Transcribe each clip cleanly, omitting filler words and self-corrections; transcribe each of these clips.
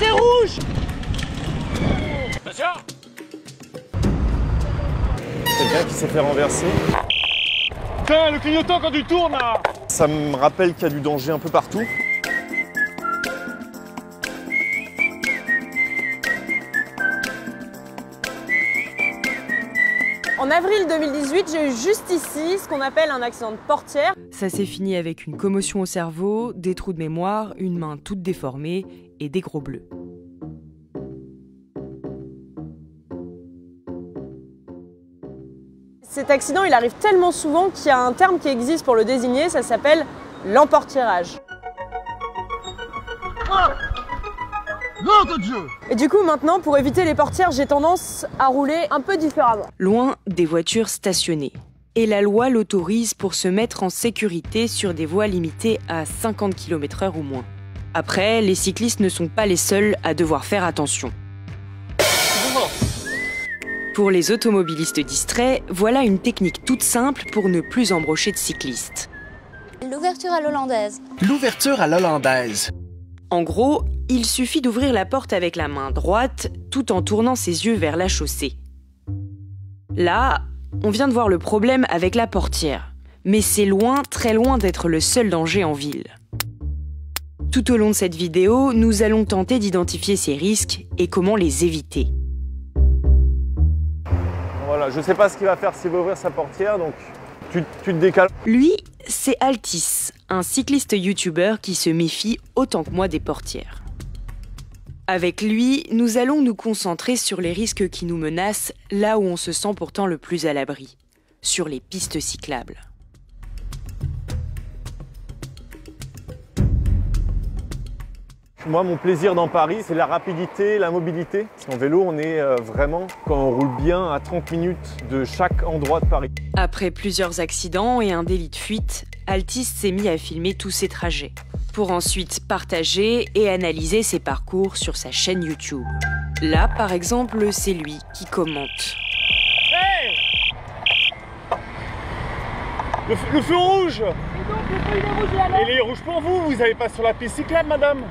c'est rouge! Attention! Quelqu'un qui s'est fait renverser. Putain, le clignotant quand tu tournes là! Ça me rappelle qu'il y a du danger un peu partout. En avril 2018, j'ai eu juste ici ce qu'on appelle un accident de portière. Ça s'est fini avec une commotion au cerveau, des trous de mémoire, une main toute déformée et des gros bleus. Cet accident, il arrive tellement souvent qu'il y a un terme qui existe pour le désigner, ça s'appelle l'emportiérage. Nom de Dieu! Et du coup, maintenant, pour éviter les portières, j'ai tendance à rouler un peu différemment. Loin des voitures stationnées. Et la loi l'autorise pour se mettre en sécurité sur des voies limitées à 50 km/h ou moins. Après, les cyclistes ne sont pas les seuls à devoir faire attention. Pour les automobilistes distraits, voilà une technique toute simple pour ne plus embrocher de cyclistes. L'ouverture à l'hollandaise. L'ouverture à l'hollandaise. En gros, il suffit d'ouvrir la porte avec la main droite tout en tournant ses yeux vers la chaussée. Là, on vient de voir le problème avec la portière. Mais c'est loin, très loin d'être le seul danger en ville. Tout au long de cette vidéo, nous allons tenter d'identifier ces risques et comment les éviter. Voilà, je sais pas ce qu'il va faire s'il va ouvrir sa portière, donc tu te décales. Lui, c'est Altis, un cycliste youtubeur qui se méfie autant que moi des portières. Avec lui, nous allons nous concentrer sur les risques qui nous menacent là où on se sent pourtant le plus à l'abri, sur les pistes cyclables. Moi, mon plaisir dans Paris, c'est la rapidité, la mobilité. En vélo, on est vraiment, quand on roule bien, à 30 minutes de chaque endroit de Paris. Après plusieurs accidents et un délit de fuite, Altis s'est mis à filmer tous ses trajets, pour ensuite partager et analyser ses parcours sur sa chaîne YouTube. Là, par exemple, c'est lui qui commente. Hey! Le feu rouge! Et donc, le feu il est rouge et alors? Il est rouge pour vous, vous n'allez pas sur la piste cyclable, madame?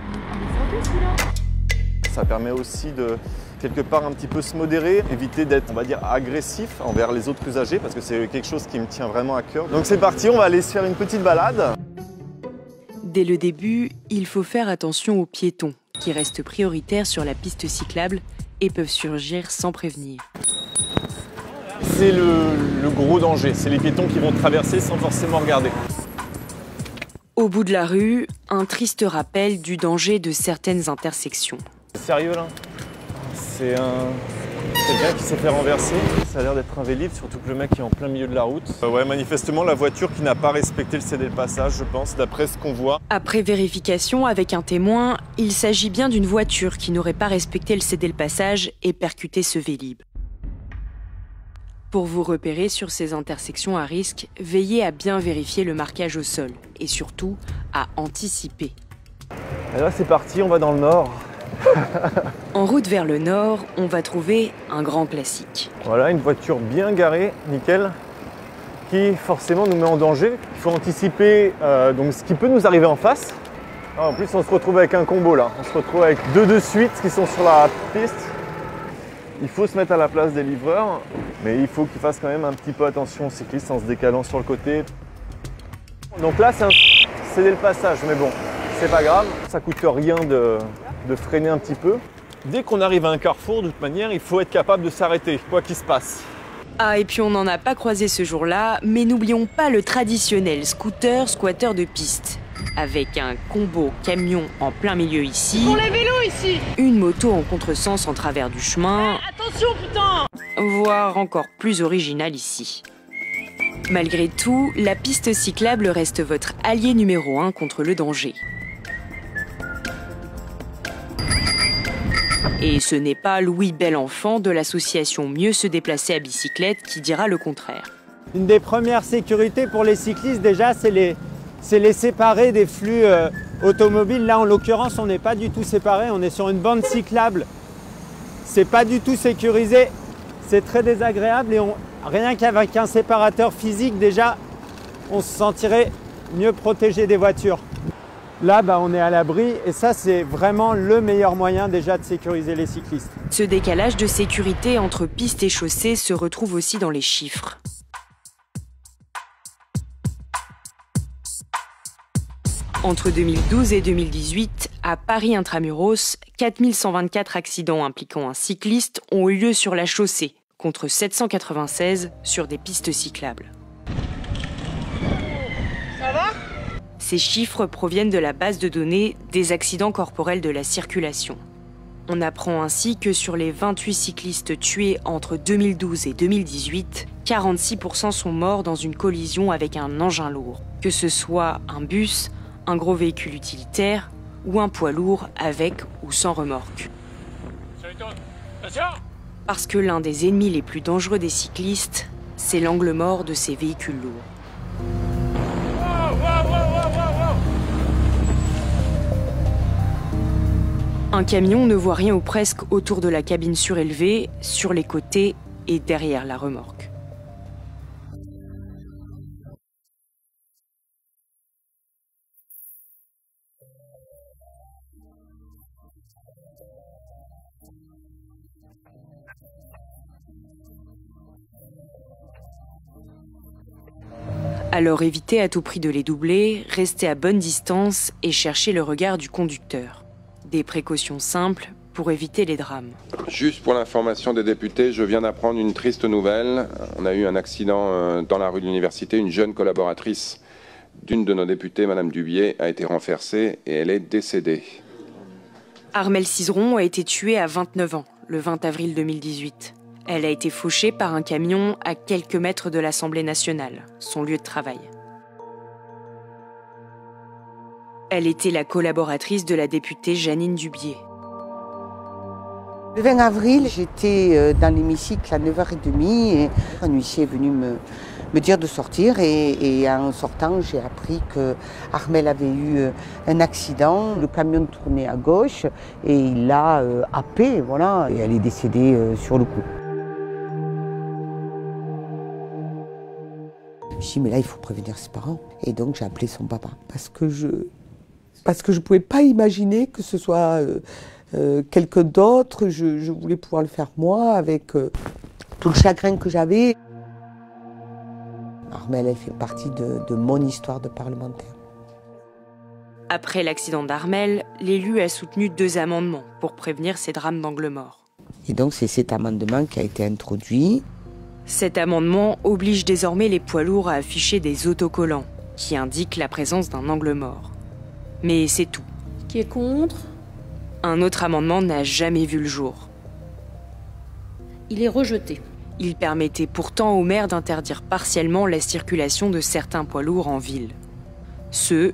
Ça permet aussi de, quelque part, un petit peu se modérer, éviter d'être, on va dire, agressif envers les autres usagers, parce que c'est quelque chose qui me tient vraiment à cœur. Donc c'est parti, on va aller se faire une petite balade. Dès le début, il faut faire attention aux piétons, qui restent prioritaires sur la piste cyclable et peuvent surgir sans prévenir. C'est le gros danger, c'est les piétons qui vont traverser sans forcément regarder. Au bout de la rue, un triste rappel du danger de certaines intersections. Sérieux là? C'est quelqu'un qui s'est fait renverser. Ça a l'air d'être un Vélib, surtout que le mec est en plein milieu de la route. Ouais, manifestement la voiture qui n'a pas respecté le cédé-le-passage, je pense, d'après ce qu'on voit. Après vérification avec un témoin, il s'agit bien d'une voiture qui n'aurait pas respecté le cédé-le-passage et percuté ce Vélib. Pour vous repérer sur ces intersections à risque, veillez à bien vérifier le marquage au sol et surtout à anticiper. Et là c'est parti, on va dans le nord. En route vers le nord, on va trouver un grand classique. Voilà, une voiture bien garée, nickel, qui forcément nous met en danger. Il faut anticiper donc ce qui peut nous arriver en face. Ah, en plus on se retrouve avec un combo là, on se retrouve avec deux de suite qui sont sur la piste. Il faut se mettre à la place des livreurs, mais il faut qu'ils fassent quand même un petit peu attention aux cyclistes en se décalant sur le côté. Donc là, c'est céder le passage, mais bon, c'est pas grave, ça coûte rien de freiner un petit peu. Dès qu'on arrive à un carrefour, de toute manière, il faut être capable de s'arrêter, quoi qu'il se passe. Ah, et puis on n'en a pas croisé ce jour-là, mais n'oublions pas le traditionnel scooter-squatteur de piste. Avec un combo camion en plein milieu ici, Pour les vélos ici! une moto en contresens en travers du chemin, Attention putain! voire encore plus original ici. Malgré tout, la piste cyclable reste votre allié numéro 1 contre le danger. Et ce n'est pas Louis Belenfant de l'association Mieux se déplacer à bicyclette qui dira le contraire. Une des premières sécurités pour les cyclistes déjà, c'est les séparer des flux automobiles. Là en l'occurrence on n'est pas du tout séparés, on est sur une bande cyclable. C'est pas du tout sécurisé, c'est très désagréable et rien qu'avec un séparateur physique déjà on se sentirait mieux protégé des voitures. Là, on est à l'abri et ça, c'est vraiment le meilleur moyen déjà de sécuriser les cyclistes. Ce décalage de sécurité entre piste et chaussée se retrouve aussi dans les chiffres. Entre 2012 et 2018, à Paris intramuros, 4124 accidents impliquant un cycliste ont eu lieu sur la chaussée, contre 796 sur des pistes cyclables. Ça va? Ces chiffres proviennent de la base de données des accidents corporels de la circulation. On apprend ainsi que sur les 28 cyclistes tués entre 2012 et 2018, 46% sont morts dans une collision avec un engin lourd, que ce soit un bus, un gros véhicule utilitaire ou un poids lourd avec ou sans remorque. Parce que l'un des ennemis les plus dangereux des cyclistes, c'est l'angle mort de ces véhicules lourds. Un camion ne voit rien ou presque autour de la cabine surélevée, sur les côtés et derrière la remorque. Alors évitez à tout prix de les doubler, restez à bonne distance et cherchez le regard du conducteur. Des précautions simples pour éviter les drames. Juste pour l'information des députés, je viens d'apprendre une triste nouvelle. On a eu un accident dans la rue de l'Université. Une jeune collaboratrice d'une de nos députées, Madame Dubié, a été renversée et elle est décédée. Armelle Cizeron a été tuée à 29 ans, le 20 avril 2018. Elle a été fauchée par un camion à quelques mètres de l'Assemblée nationale, son lieu de travail. Elle était la collaboratrice de la députée Jeannine Dubié. Le 20 avril, j'étais dans l'hémicycle à 9h30 et un huissier est venu me dire de sortir et en sortant, j'ai appris que Armelle avait eu un accident. Le camion tournait à gauche et il l'a happée, voilà, et elle est décédée sur le coup. Je me suis dit, mais là, il faut prévenir ses parents. Et donc, j'ai appelé son papa. Parce que je ne pouvais pas imaginer que ce soit quelqu'un d'autre. Je voulais pouvoir le faire moi, avec tout le chagrin que j'avais. Armelle, elle fait partie de mon histoire de parlementaire. Après l'accident d'Armelle, l'élu a soutenu 2 amendements pour prévenir ces drames d'angle mort. Et donc, c'est cet amendement qui a été introduit. Cet amendement oblige désormais les poids lourds à afficher des autocollants qui indiquent la présence d'un angle mort. Mais c'est tout. Qui est contre? Un autre amendement n'a jamais vu le jour. Il est rejeté. Il permettait pourtant au maire d'interdire partiellement la circulation de certains poids lourds en ville. Ceux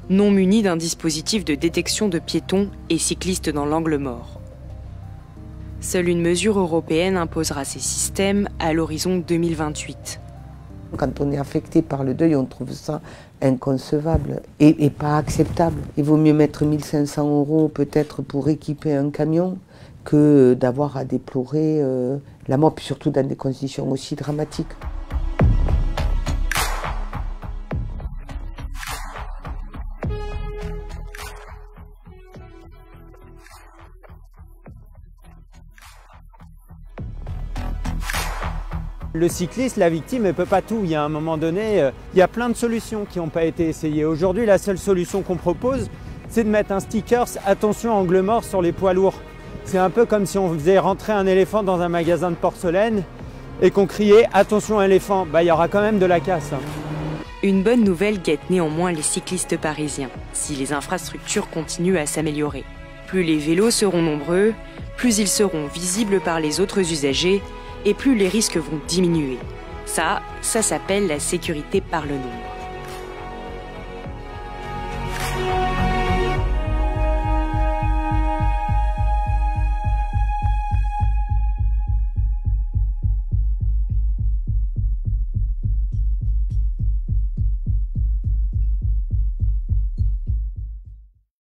non munis d'un dispositif de détection de piétons et cyclistes dans l'angle mort. Seule une mesure européenne imposera ces systèmes à l'horizon 2028. Quand on est affecté par le deuil, on trouve ça inconcevable et pas acceptable. Il vaut mieux mettre 1 500 € peut-être pour équiper un camion que d'avoir à déplorer la mort, puis surtout dans des conditions aussi dramatiques. Le cycliste, la victime, elle ne peut pas tout. Il y a un moment donné, il y a plein de solutions qui n'ont pas été essayées. Aujourd'hui, la seule solution qu'on propose, c'est de mettre un sticker « Attention, angle mort » sur les poids lourds. C'est un peu comme si on faisait rentrer un éléphant dans un magasin de porcelaine et qu'on criait « Attention, éléphant », il y aura quand même de la casse. Une bonne nouvelle guette néanmoins les cyclistes parisiens, si les infrastructures continuent à s'améliorer. Plus les vélos seront nombreux, plus ils seront visibles par les autres usagers et plus les risques vont diminuer. Ça s'appelle la sécurité par le nombre.